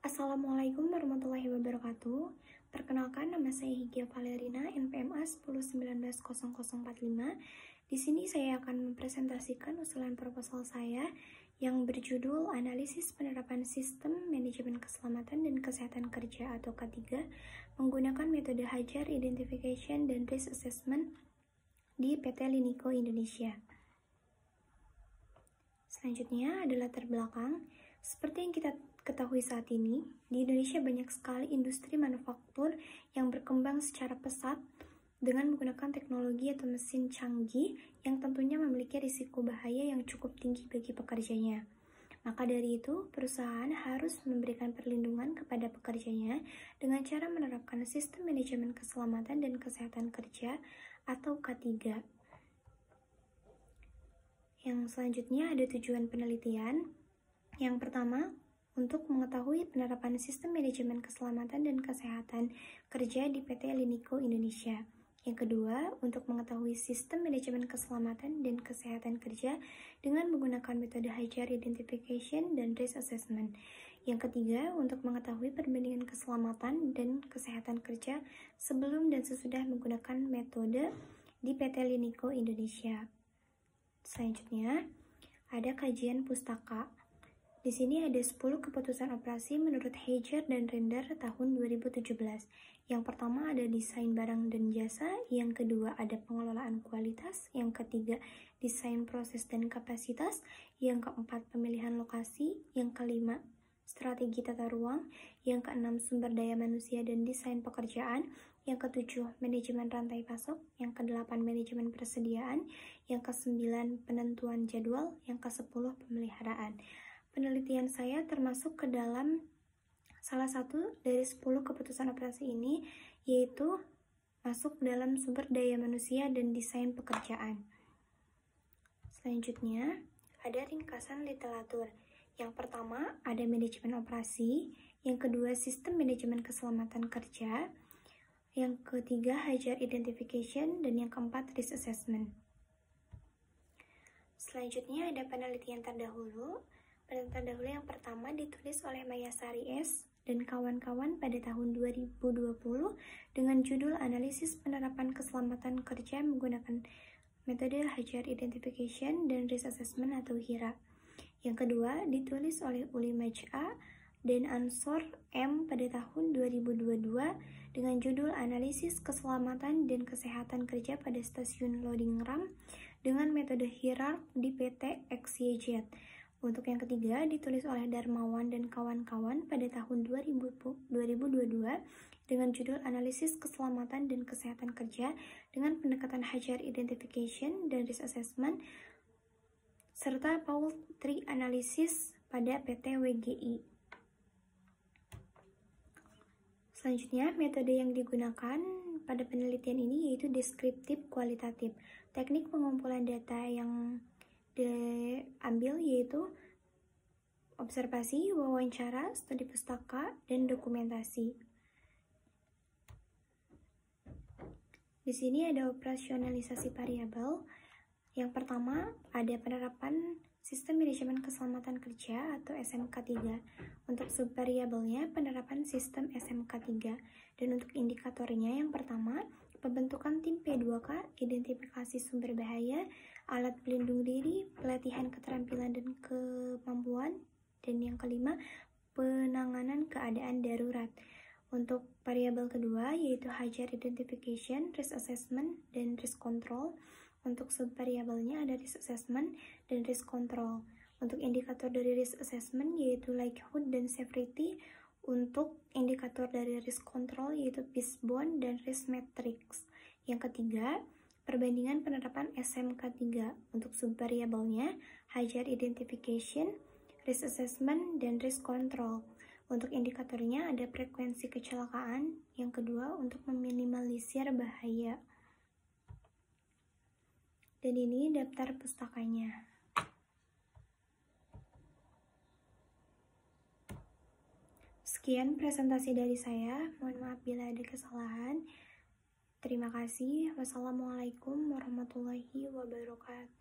Assalamualaikum warahmatullahi wabarakatuh. Perkenalkan, nama saya Higgia Valerina, NPMA 10190045. Di sini saya akan mempresentasikan usulan proposal saya yang berjudul Analisis Penerapan Sistem Manajemen Keselamatan dan Kesehatan Kerja atau K3 menggunakan metode Hajar Identification dan Risk Assessment di PT Linico Indonesia. Selanjutnya adalah latar belakang. Seperti yang kita ketahui saat ini, di Indonesia banyak sekali industri manufaktur yang berkembang secara pesat dengan menggunakan teknologi atau mesin canggih yang tentunya memiliki risiko bahaya yang cukup tinggi bagi pekerjanya. Maka dari itu, perusahaan harus memberikan perlindungan kepada pekerjanya dengan cara menerapkan sistem manajemen keselamatan dan kesehatan kerja atau K3. Yang selanjutnya ada tujuan penelitian. Yang pertama, untuk mengetahui penerapan sistem manajemen keselamatan dan kesehatan kerja di PT Linico Indonesia. Yang kedua, untuk mengetahui sistem manajemen keselamatan dan kesehatan kerja dengan menggunakan metode Hajar Identification dan Risk Assessment. Yang ketiga, untuk mengetahui perbandingan keselamatan dan kesehatan kerja sebelum dan sesudah menggunakan metode di PT Linico Indonesia. Selanjutnya, ada kajian pustaka. Di sini ada 10 keputusan operasi menurut Hajar dan Render tahun 2017. Yang pertama ada desain barang dan jasa, yang kedua ada pengelolaan kualitas, yang ketiga desain proses dan kapasitas, yang keempat pemilihan lokasi, yang kelima strategi tata ruang, yang keenam sumber daya manusia dan desain pekerjaan, yang ketujuh manajemen rantai pasok, yang kedelapan manajemen persediaan, yang kesembilan penentuan jadwal, yang kesepuluh pemeliharaan. Penelitian saya termasuk ke dalam salah satu dari 10 keputusan operasi ini, yaitu masuk dalam sumber daya manusia dan desain pekerjaan. Selanjutnya, ada ringkasan literatur. Yang pertama, ada manajemen operasi, yang kedua sistem manajemen keselamatan kerja, yang ketiga Hajar Identification, dan yang keempat Risk Assessment. Selanjutnya ada penelitian terdahulu. Penelitian terdahulu yang pertama ditulis oleh Mayasari S. dan kawan-kawan pada tahun 2020 dengan judul Analisis Penerapan Keselamatan Kerja menggunakan metode Hajar Identification dan Risk Assessment atau HIRA. Yang kedua ditulis oleh Uli Maj'a dan Ansor M. pada tahun 2022 dengan judul Analisis Keselamatan dan Kesehatan Kerja pada Stasiun Loading Ram dengan metode HIRA di PT XYZ. Untuk yang ketiga ditulis oleh Darmawan dan kawan-kawan pada tahun 2022 dengan judul Analisis Keselamatan dan Kesehatan Kerja dengan pendekatan Hajar Identification dan Risk Assessment serta Paul Tree Analysis pada PT WGI. Selanjutnya, metode yang digunakan pada penelitian ini yaitu deskriptif kualitatif. Teknik pengumpulan data yang diambil yaitu observasi, wawancara, studi pustaka, dan dokumentasi. Di sini ada operasionalisasi variabel. Yang pertama, ada penerapan Sistem Manajemen Keselamatan Kerja atau SMK3. Untuk subvariabelnya, penerapan sistem SMK3. Dan untuk indikatornya, yang pertama, pembentukan tim P2K, identifikasi sumber bahaya, alat pelindung diri, pelatihan keterampilan dan kemampuan, dan yang kelima, penanganan keadaan darurat. Untuk variabel kedua, yaitu Hajar Identification, Risk Assessment, dan Risk Control. Untuk subvariabelnya ada Risk Assessment dan Risk Control. Untuk indikator dari Risk Assessment yaitu likelihood dan severity. Untuk indikator dari Risk Control yaitu Fishbone dan Risk Matrix. Yang ketiga, perbandingan penerapan SMK3. Untuk subvariabelnya Hajar Identification, Risk Assessment, dan Risk Control. Untuk indikatornya ada frekuensi kecelakaan. Yang kedua, untuk meminimalisir bahaya. Dan ini daftar pustakanya. Sekian presentasi dari saya. Mohon maaf bila ada kesalahan. Terima kasih. Wassalamualaikum warahmatullahi wabarakatuh.